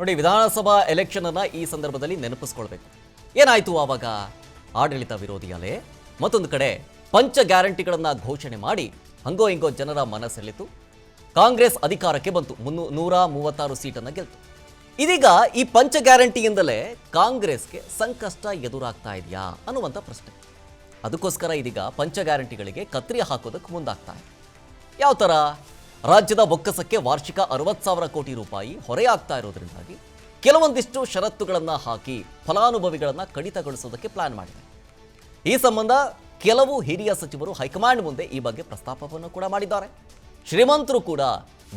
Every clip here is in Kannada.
ನೋಡಿ, ವಿಧಾನಸಭಾ ಎಲೆಕ್ಷನ್ ಅನ್ನ ಈ ಸಂದರ್ಭದಲ್ಲಿ ನೆನಪಿಸ್ಕೊಳ್ಬೇಕು. ಏನಾಯ್ತು ಆವಾಗ? ಆಡಳಿತ ವಿರೋಧಿ ಅಲೆ. ಮತ್ತೊಂದು ಕಡೆ ಪಂಚ ಗ್ಯಾರಂಟಿಗಳನ್ನ ಘೋಷಣೆ ಮಾಡಿ ಹಂಗೋ ಹಿಂಗೋ ಜನರ ಮನಸ್ಸೆಳೆತು. ಕಾಂಗ್ರೆಸ್ ಅಧಿಕಾರಕ್ಕೆ ಬಂತು, 136 ಸೀಟನ್ನು ಗೆಲ್ತು. ಇದೀಗ ಈ ಪಂಚ ಗ್ಯಾರಂಟಿಯಿಂದಲೇ ಕಾಂಗ್ರೆಸ್ಗೆ ಸಂಕಷ್ಟ ಎದುರಾಗ್ತಾ ಇದೆಯಾ ಅನ್ನುವಂಥ ಪ್ರಶ್ನೆ. ಅದಕ್ಕೋಸ್ಕರ ಇದೀಗ ಪಂಚ ಗ್ಯಾರಂಟಿಗಳಿಗೆ ಕತ್ತರಿ ಹಾಕೋದಕ್ಕೆ ಮುಂದಾಗ್ತಾ ಇದೆ. ಯಾವ ಥರ? ರಾಜ್ಯದ ಬೊಕ್ಕಸಕ್ಕೆ ವಾರ್ಷಿಕ 60,000 ಕೋಟಿ ರೂಪಾಯಿ ಹೊರೆಯಾಗ್ತಾ ಇರೋದ್ರಿಂದಾಗಿ ಕೆಲವೊಂದಿಷ್ಟು ಷರತ್ತುಗಳನ್ನು ಹಾಕಿ ಫಲಾನುಭವಿಗಳನ್ನು ಕಡಿತಗೊಳಿಸೋದಕ್ಕೆ ಪ್ಲಾನ್ ಮಾಡಿದೆ. ಈ ಸಂಬಂಧ ಕೆಲವು ಹಿರಿಯ ಸಚಿವರು ಹೈಕಮಾಂಡ್ ಮುಂದೆ ಈ ಬಗ್ಗೆ ಪ್ರಸ್ತಾಪವನ್ನು ಕೂಡ ಮಾಡಿದ್ದಾರೆ. ಶ್ರೀಮಂತರು ಕೂಡ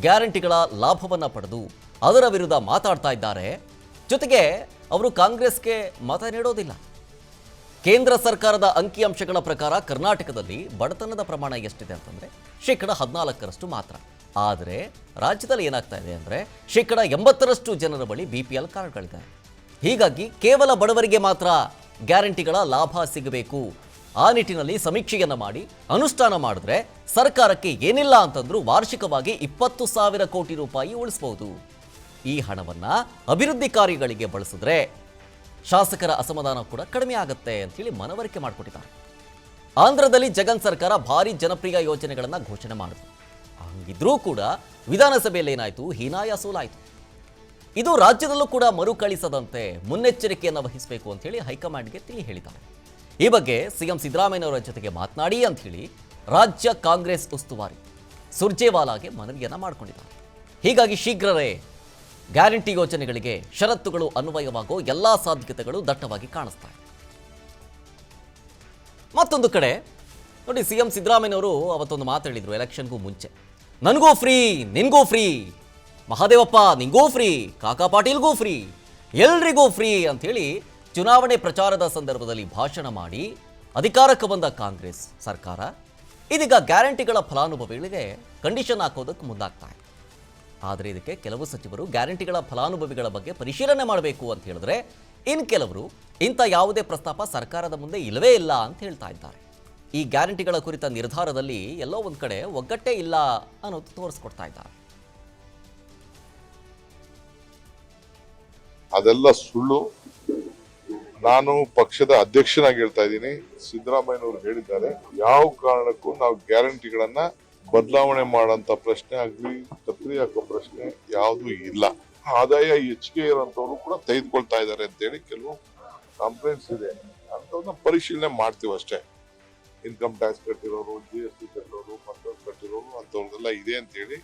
ಗ್ಯಾರಂಟಿಗಳ ಲಾಭವನ್ನು ಪಡೆದು ಅದರ ವಿರುದ್ಧ ಮಾತಾಡ್ತಾ ಇದ್ದಾರೆ. ಜೊತೆಗೆ ಅವರು ಕಾಂಗ್ರೆಸ್ಗೆ ಮತ ನೀಡೋದಿಲ್ಲ. ಕೇಂದ್ರ ಸರ್ಕಾರದ ಅಂಕಿಅಂಶಗಳ ಪ್ರಕಾರ ಕರ್ನಾಟಕದಲ್ಲಿ ಬಡತನದ ಪ್ರಮಾಣ ಎಷ್ಟಿದೆ ಅಂತಂದರೆ 14% ಮಾತ್ರ. ಆದರೆ ರಾಜ್ಯದಲ್ಲಿ ಏನಾಗ್ತಾ ಇದೆ ಅಂದರೆ 80% ಜನರ ಬಳಿ BPL ಕಾರ್ಡ್ಗಳಿದೆ. ಹೀಗಾಗಿ ಕೇವಲ ಬಡವರಿಗೆ ಮಾತ್ರ ಗ್ಯಾರಂಟಿಗಳ ಲಾಭ ಸಿಗಬೇಕು. ಆ ನಿಟ್ಟಿನಲ್ಲಿ ಸಮೀಕ್ಷೆಯನ್ನು ಮಾಡಿ ಅನುಷ್ಠಾನ ಮಾಡಿದ್ರೆ ಸರ್ಕಾರಕ್ಕೆ ಏನಿಲ್ಲ ಅಂತಂದ್ರೂ ವಾರ್ಷಿಕವಾಗಿ 20,000 ಕೋಟಿ ರೂಪಾಯಿ ಉಳಿಸಬಹುದು. ಈ ಹಣವನ್ನು ಅಭಿವೃದ್ಧಿ ಕಾರ್ಯಗಳಿಗೆ ಬಳಸಿದ್ರೆ ಶಾಸಕರ ಅಸಮಾಧಾನ ಕೂಡ ಕಡಿಮೆ ಆಗುತ್ತೆ ಅಂತೇಳಿ ಮನವರಿಕೆ ಮಾಡಿಕೊಟ್ಟಿದ್ದಾರೆ. ಆಂಧ್ರದಲ್ಲಿ ಜಗನ್ ಸರ್ಕಾರ ಭಾರಿ ಜನಪ್ರಿಯ ಯೋಜನೆಗಳನ್ನು ಘೋಷಣೆ ಮಾಡಿದ್ರು. ಹಂಗಿದ್ರೂ ಕೂಡ ವಿಧಾನಸಭೆಯಲ್ಲಿ ಏನಾಯಿತು? ಹೀನಾಯ ಸೋಲಾಯಿತು. ಇದು ರಾಜ್ಯದಲ್ಲೂ ಕೂಡ ಮರುಕಳಿಸದಂತೆ ಮುನ್ನೆಚ್ಚರಿಕೆಯನ್ನು ವಹಿಸಬೇಕು ಅಂತ ಹೇಳಿ ಹೈಕಮಾಂಡ್ಗೆ ತಿಳಿ ಹೇಳಿದ್ದಾರೆ. ಈ ಬಗ್ಗೆ ಸಿಎಂ ಸಿದ್ದರಾಮಯ್ಯನವರ ಜೊತೆಗೆ ಮಾತನಾಡಿ ಅಂತ ಹೇಳಿ ರಾಜ್ಯ ಕಾಂಗ್ರೆಸ್ ಉಸ್ತುವಾರಿ ಸುರ್ಜೇವಾಲಾಗೆ ಮನವಿಯನ್ನು ಮಾಡಿಕೊಂಡಿದ್ದಾರೆ. ಹೀಗಾಗಿ ಶೀಘ್ರವೇ ಗ್ಯಾರಂಟಿ ಯೋಜನೆಗಳಿಗೆ ಷರತ್ತುಗಳು ಅನ್ವಯವಾಗೋ ಎಲ್ಲ ಸಾಧ್ಯತೆಗಳು ದಟ್ಟವಾಗಿ ಕಾಣಿಸ್ತಾ ಇದೆ. ಮತ್ತೊಂದು ಕಡೆ ನೋಡಿ, ಸಿಎಂ ಸಿದ್ದರಾಮಯ್ಯನವರು ಅವತ್ತೊಂದು ಮಾತು ಹೇಳಿದ್ರು ಎಲೆಕ್ಷನ್ಗೂ ಮುಂಚೆ. ನನಗೂ ಫ್ರೀ, ನಿನಗೂ ಫ್ರೀ, ಮಹಾದೇವಪ್ಪ ನಿಂಗೂ ಫ್ರೀ, ಕಾಕಾ ಪಾಟೀಲ್ಗೂ ಫ್ರೀ, ಎಲ್ರಿಗೂ ಫ್ರೀ ಅಂಥೇಳಿ ಚುನಾವಣೆ ಪ್ರಚಾರದ ಸಂದರ್ಭದಲ್ಲಿ ಭಾಷಣ ಮಾಡಿ ಅಧಿಕಾರಕ್ಕೆ ಬಂದ ಕಾಂಗ್ರೆಸ್ ಸರ್ಕಾರ ಇದೀಗ ಗ್ಯಾರಂಟಿಗಳ ಫಲಾನುಭವಿಗಳಿಗೆ ಕಂಡೀಷನ್ ಹಾಕೋದಕ್ಕೆ ಮುಂದಾಗ್ತಾ ಇದೆ. ಆದರೆ ಇದಕ್ಕೆ ಕೆಲವು ಸಚಿವರು ಗ್ಯಾರಂಟಿಗಳ ಫಲಾನುಭವಿಗಳ ಬಗ್ಗೆ ಪರಿಶೀಲನೆ ಮಾಡಬೇಕು ಅಂತ ಹೇಳಿದ್ರೆ, ಇನ್ನು ಕೆಲವರು ಇಂಥ ಯಾವುದೇ ಪ್ರಸ್ತಾಪ ಸರ್ಕಾರದ ಮುಂದೆ ಇಲ್ಲವೇ ಇಲ್ಲ ಅಂತ ಹೇಳ್ತಾ ಇದ್ದಾರೆ. ಈ ಗ್ಯಾರಂಟಿಗಳ ಕುರಿತ ನಿರ್ಧಾರದಲ್ಲಿ ಎಲ್ಲೋ ಒಂದು ಕಡೆ ಒಗ್ಗಟ್ಟೇ ಇಲ್ಲ ಅನ್ನೋದು ತೋರಿಸ್ಕೊಡ್ತಾ ಇದ್ದಾರೆ. ಅದೆಲ್ಲ ಸುಳ್ಳು. ನಾನು ಪಕ್ಷದ ಅಧ್ಯಕ್ಷನಾಗಿ ಹೇಳ್ತಾ ಇದ್ದೀನಿ, ಸಿದ್ದರಾಮಯ್ಯನವರು ಹೇಳಿದ್ದಾರೆ, ಯಾವ ಕಾರಣಕ್ಕೂ ನಾವು ಗ್ಯಾರಂಟಿಗಳನ್ನ ಬದಲಾವಣೆ ಮಾಡೋಂಥ ಪ್ರಶ್ನೆ ಆಗಲಿ ಕತ್ತರಿ ಹಾಕೋ ಪ್ರಶ್ನೆ ಯಾವುದೂ ಇಲ್ಲ. ಆದಾಯ ಹೆಚ್ಚಿಗೆ ಇರೋಂಥವ್ರು ಕೂಡ ತೆಗೆದುಕೊಳ್ತಾ ಇದ್ದಾರೆ ಅಂತೇಳಿ ಕೆಲವು ಕಂಪ್ಲೇಂಟ್ಸ್ ಇದೆ. ಅಂಥವ್ರನ್ನ ಪರಿಶೀಲನೆ ಮಾಡ್ತೀವಿ ಅಷ್ಟೇ. ಇನ್ಕಮ್ ಟ್ಯಾಕ್ಸ್ ಕಟ್ಟಿರೋರು, GST ಕಟ್ಟಿರೋರು, ಮತ್ತೊಂದು ಕಟ್ಟಿರೋರು ಅಂಥವ್ರದೆಲ್ಲ ಇದೆ ಅಂತೇಳಿ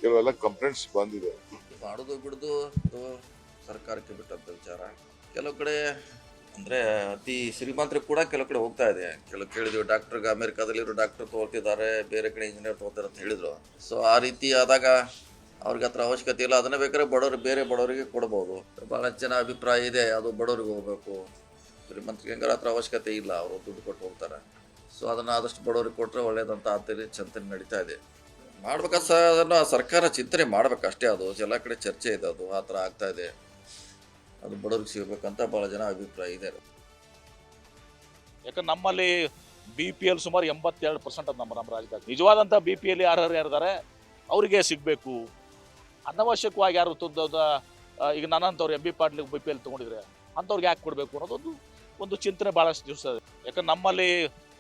ಕೆಲವೆಲ್ಲ ಕಂಪ್ಲೇಂಟ್ಸ್ ಬಂದಿದೆ. ಮಾಡೋದು ಬಿಡೋದು ಸರ್ಕಾರಕ್ಕೆ ಬಿಟ್ಟಂತ ವಿಚಾರ. ಕೆಲವು ಕಡೆ ಅಂದರೆ ಅತಿ ಶ್ರೀಮಂತರಿಗೆ ಕೂಡ ಕೆಲವು ಕಡೆ ಹೋಗ್ತಾ ಇದೆ. ಕೆಲವು ಕೇಳಿದ್ವಿ, ಡಾಕ್ಟರ್ಗೆ ಅಮೆರಿಕಾದಲ್ಲಿರೋ ಡಾಕ್ಟರ್ ತೊಗೊಳ್ತಿದ್ದಾರೆ, ಬೇರೆ ಕಡೆ ಇಂಜಿನಿಯರ್ ತೊಗೊಳ್ತಾರೆ ಅಂತ ಹೇಳಿದ್ರು. ಸೊ ಆ ರೀತಿ ಆದಾಗ ಅವ್ರಿಗೆ ಹತ್ರ ಅವಶ್ಯಕತೆ ಇಲ್ಲ. ಅದನ್ನೇ ಬೇಕಾದ್ರೆ ಬಡವರು ಬೇರೆ ಬಡವರಿಗೆ ಕೊಡ್ಬೋದು. ಭಾಳ ಜನ ಅಭಿಪ್ರಾಯ ಇದೆ ಅದು ಬಡವ್ರಿಗೆ ಹೋಗಬೇಕು, ಶ್ರೀಮಂತರಿಗೆ ಹೆಂಗಾರ ಹತ್ರ ಅವಶ್ಯಕತೆ ಇಲ್ಲ, ಅವರು ದುಡ್ಡು ಕೊಟ್ಟು ಹೋಗ್ತಾರೆ. ಸೊ ಅದನ್ನು ಆದಷ್ಟು ಬಡವ್ರಿಗೆ ಕೊಟ್ಟರೆ ಒಳ್ಳೇದಂತ ಆತಲ್ಲಿ ಚಿಂತನೆ ನಡೀತಾ ಇದೆ. ಮಾಡ್ಬೇಕಾದ ಅದನ್ನು ಸರ್ಕಾರ ಚಿಂತನೆ ಮಾಡ್ಬೇಕಷ್ಟೇ. ಅದು ಎಲ್ಲ ಕಡೆ ಚರ್ಚೆ ಇದೆ, ಅದು ಆ ಥರ ಆಗ್ತಾ ಇದೆ. ಅದು ಬಡವ್ರಿಗೆ ಸಿಗಬೇಕಂತ ಭಾಳ ಜನ ಅಭಿಪ್ರಾಯ ಇದೆ. ಯಾಕಂದ್ರೆ ನಮ್ಮಲ್ಲಿ BPL ಸುಮಾರು 82% ಅದು ನಮ್ಮ ರಾಜ್ಯದಾಗ. ನಿಜವಾದಂಥ BPL ಯಾರಿದ್ದಾರೆ ಅವರಿಗೆ ಸಿಗಬೇಕು. ಅನವಶ್ಯಕವಾಗಿ ಯಾರು ಈಗ ನನ್ನಂಥವ್ರು MB ಪಾಟೀಲ್ BPL ತೊಗೊಂಡಿದ್ರೆ ಅಂಥವ್ರಿಗೆ ಯಾಕೆ ಕೊಡಬೇಕು ಅನ್ನೋದೊಂದು ಒಂದು ಚಿಂತನೆ ಭಾಳಷ್ಟು ದಿವಸ ಇದೆ. ಯಾಕಂದ್ರೆ ನಮ್ಮಲ್ಲಿ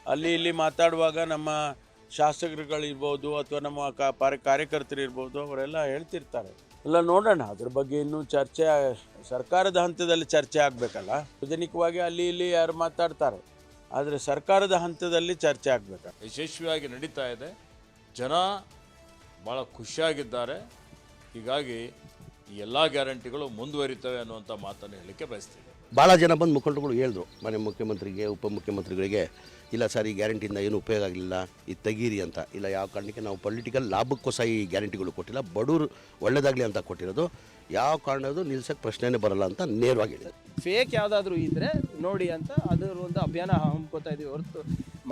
ಅಲ್ಲಿ ಇಲ್ಲಿ ಮಾತಾಡುವಾಗ ನಮ್ಮ ಶಾಸಕರುಗಳಿರ್ಬೋದು ಅಥವಾ ನಮ್ಮ ಕಾರ್ಯಕರ್ತರಿರ್ಬೋದು ಅವರೆಲ್ಲ ಹೇಳ್ತಿರ್ತಾರೆ. ಎಲ್ಲ ನೋಡೋಣ, ಅದ್ರ ಬಗ್ಗೆ ಇನ್ನೂ ಚರ್ಚೆ ಸರ್ಕಾರದ ಹಂತದಲ್ಲಿ ಚರ್ಚೆ ಆಗಬೇಕಲ್ಲ. ಸಾರ್ವಜನಿಕವಾಗಿ ಅಲ್ಲಿ ಇಲ್ಲಿ ಯಾರು ಮಾತಾಡ್ತಾರೆ, ಆದರೆ ಸರ್ಕಾರದ ಹಂತದಲ್ಲಿ ಚರ್ಚೆ ಆಗಬೇಕಲ್ಲ. ಯಶಸ್ವಿಯಾಗಿ ನಡೀತಾ ಇದೆ, ಜನ ಭಾಳ ಖುಷಿಯಾಗಿದ್ದಾರೆ. ಹೀಗಾಗಿ ಈ ಎಲ್ಲ ಗ್ಯಾರಂಟಿಗಳು ಮುಂದುವರಿತವೆ ಅನ್ನುವಂಥ ಮಾತನ್ನು ಹೇಳಲಿಕ್ಕೆ ಬಯಸ್ತೀವಿ. ಭಾಳ ಜನ ಬಂದು ಮುಖಂಡರುಗಳು ಹೇಳಿದ್ರು, ಮನೆ ಮುಖ್ಯಮಂತ್ರಿಗೆ, ಉಪಮುಖ್ಯಮಂತ್ರಿಗಳಿಗೆ, ಇಲ್ಲ ಸರ್ ಈ ಗ್ಯಾರಂಟಿಯಿಂದ ಏನು ಉಪಯೋಗ ಆಗಲಿಲ್ಲ, ಇದು ತೆಗೀರಿ ಅಂತ. ಇಲ್ಲ, ಯಾವ ಕಾರಣಕ್ಕೆ ನಾವು ಪೊಲಿಟಿಕಲ್ ಲಾಭಕ್ಕೋಸ್ಕರ ಈ ಗ್ಯಾರಂಟಿಗಳು ಕೊಟ್ಟಿಲ್ಲ, ಬಡವರು ಒಳ್ಳೆಯದಾಗಲಿ ಅಂತ ಕೊಟ್ಟಿರೋದು. ಯಾವ ಕಾರಣದ್ದು ನಿಲ್ಸಕ್ಕೆ ಪ್ರಶ್ನೆನೇ ಬರಲ್ಲ ಅಂತ ನೇರವಾಗಿ ಹೇಳಿದೆ. ಫೇಕ್ ಯಾವುದಾದ್ರೂ ಇದ್ದರೆ ನೋಡಿ ಅಂತ ಅದರ ಒಂದು ಅಭಿಯಾನ ಹಮ್ಮಿಕೋತಾ ಇದ್ದೀವಿ ಹೊರತು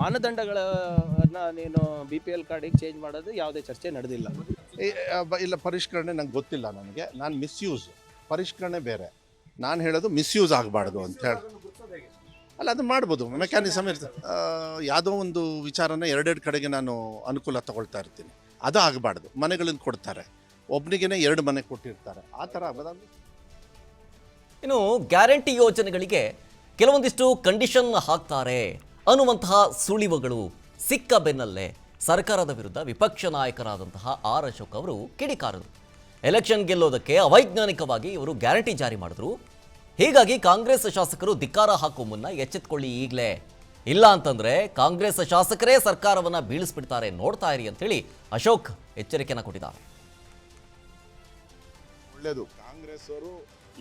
ಮಾನದಂಡಗಳನ್ನು ನೀನು BPL ಕಾರ್ಡಿಗೆ ಚೇಂಜ್ ಮಾಡೋದು ಯಾವುದೇ ಚರ್ಚೆ ನಡೆದಿಲ್ಲ. ಇಲ್ಲ, ಪರಿಷ್ಕರಣೆ ನಂಗೆ ಗೊತ್ತಿಲ್ಲ. ನಾನು ಮಿಸ್ಯೂಸ್, ಪರಿಷ್ಕರಣೆ ಬೇರೆ. ನಾನು ಹೇಳೋದು ಮಿಸ್ಯೂಸ್ ಆಗಬಾರ್ದು ಅಂತ ಹೇಳಿ. ಅಲ್ಲ, ಅದು ಮಾಡ್ಬೋದು, ಮೆಕ್ಯಾನಿಸಮ್ ಇರ್ತದೆ. ಯಾವುದೋ ಒಂದು ವಿಚಾರನ ಎರಡೆರಡು ಕಡೆಗೆ ನಾನು ಅನುಕೂಲ ತಗೊಳ್ತಾ ಇರ್ತೀನಿ, ಅದು ಆಗಬಾರ್ದು. ಮನೆಗಳನ್ನು ಕೊಡ್ತಾರೆ, ಒಬ್ಬನಿಗೇ 2 ಮನೆ ಕೊಟ್ಟಿರ್ತಾರೆ, ಆ ಥರ ಆಗೋದಾಗಲಿ. ಇನ್ನು ಗ್ಯಾರಂಟಿ ಯೋಜನೆಗಳಿಗೆ ಕೆಲವೊಂದಿಷ್ಟು ಕಂಡೀಷನ್ ಹಾಕ್ತಾರೆ ಅನ್ನುವಂತಹ ಸುಳಿವುಗಳು ಸಿಕ್ಕ ಬೆನ್ನಲ್ಲೇ ಸರ್ಕಾರದ ವಿರುದ್ಧ ವಿಪಕ್ಷ ನಾಯಕರಾದಂತಹ ಆರ್ ಅಶೋಕ್ ಅವರು ಕಿಡಿಕಾರರು. ಎಲೆಕ್ಷನ್ ಗೆಲ್ಲೋದಕ್ಕೆ ಅವೈಜ್ಞಾನಿಕವಾಗಿ ಇವರು ಗ್ಯಾರಂಟಿ ಜಾರಿ ಮಾಡಿದ್ರು. ಹೀಗಾಗಿ ಕಾಂಗ್ರೆಸ್ ಶಾಸಕರು ಧಿಕ್ಕಾರ ಹಾಕೋ ಮುನ್ನ ಎಚ್ಚೆತ್ಕೊಳ್ಳಿ ಈಗಲೇ, ಇಲ್ಲ ಅಂತಂದ್ರೆ ಕಾಂಗ್ರೆಸ್ ಶಾಸಕರೇ ಸರ್ಕಾರವನ್ನ ಬೀಳಿಸ್ಬಿಡ್ತಾರೆ, ನೋಡ್ತಾ ಇರಿ ಅಂತೇಳಿ ಅಶೋಕ್ ಎಚ್ಚರಿಕೆಯನ್ನು ಕೊಟ್ಟಿದ್ದಾರೆ. ಒಳ್ಳೇದು, ಕಾಂಗ್ರೆಸ್ ಅವರು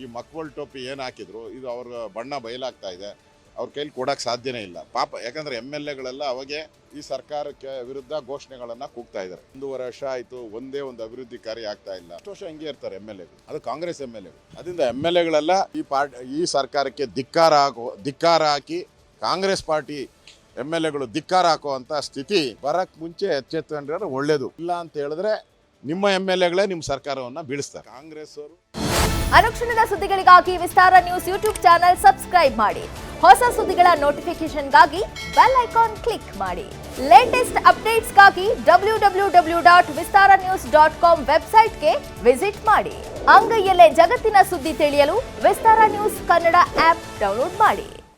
ಈ ಮಕ್ವಲ್ ಟೋಪಿ ಏನು ಹಾಕಿದ್ರು ಇದು ಅವ್ರ ಬಣ್ಣ ಬಯಲಾಗ್ತಾ ಇದೆ, ಅವ್ರ ಕೈಲಿ ಕೊಡಕ್ಕೆ ಸಾಧ್ಯನೇ ಇಲ್ಲ ಪಾಪ. ಯಾಕಂದ್ರೆ MLA ಅವಾಗೆ ಈ ಸರ್ಕಾರಕ್ಕೆ ವಿರುದ್ಧ ಘೋಷಣೆಗಳನ್ನ ಕೂಗ್ತಾ ಇದ್ದಾರೆ. 1.5 ವರ್ಷ ಆಯ್ತು, ಒಂದೇ ಒಂದು ಅಭಿವೃದ್ಧಿ ಕಾರ್ಯ ಆಗ್ತಾ ಇಲ್ಲ. ಅಷ್ಟು ವರ್ಷ ಹಂಗೆ ಇರ್ತಾರೆ MLA, ಅದು ಕಾಂಗ್ರೆಸ್ MLA. ಅದರಿಂದ MLA ಈ ಸರ್ಕಾರಕ್ಕೆ ಧಿಕ್ಕಾರ ಹಾಕಿ ಕಾಂಗ್ರೆಸ್ ಪಾರ್ಟಿ MLA ಧಿಕ್ಕಾರ ಹಾಕುವಂತ ಸ್ಥಿತಿ ಬರಕ್ ಮುಂಚೆ ಎಚ್ಚೆತ್ತುಕೊಂಡ್ರೆ ಒಳ್ಳೇದು. ಇಲ್ಲ ಅಂತ ಹೇಳಿದ್ರೆ ನಿಮ್ಮ MLA ನಿಮ್ಮ ಸರ್ಕಾರವನ್ನ ಬೀಳಿಸ್ತಾರೆ. ಕಾಂಗ್ರೆಸ್ ಅವರು ಅನುಕ್ಷಣದ ಸುದ್ದಿಗಳಿಗಾಗಿ ವಿಸ್ತಾರ ನ್ಯೂಸ್ ಯೂಟ್ಯೂಬ್ ಚಾನೆಲ್ ಸಬ್ಸ್ಕ್ರೈಬ್ ಮಾಡಿ. ಹೊಸ ಸುದ್ದಿಗಳ ನೋಟಿಫಿಕೇಶನ್ಗಾಗಿ ಬೆಲ್ ಐಕಾನ್ ಕ್ಲಿಕ್ ಮಾಡಿ. ಲೇಟೆಸ್ಟ್ ಅಪ್ಡೇಟ್ಸ್ಗಾಗಿ www.vistaranews.com ವೆಬ್ಸೈಟ್ಗೆ ವಿಸಿಟ್ ಮಾಡಿ. ಅಂಗೈಯಲ್ಲೇ ಜಗತ್ತಿನ ಸುದ್ದಿ ತಿಳಿಯಲು ವಿಸ್ತಾರ ನ್ಯೂಸ್ ಕನ್ನಡ ಆಪ್ ಡೌನ್ಲೋಡ್ ಮಾಡಿ.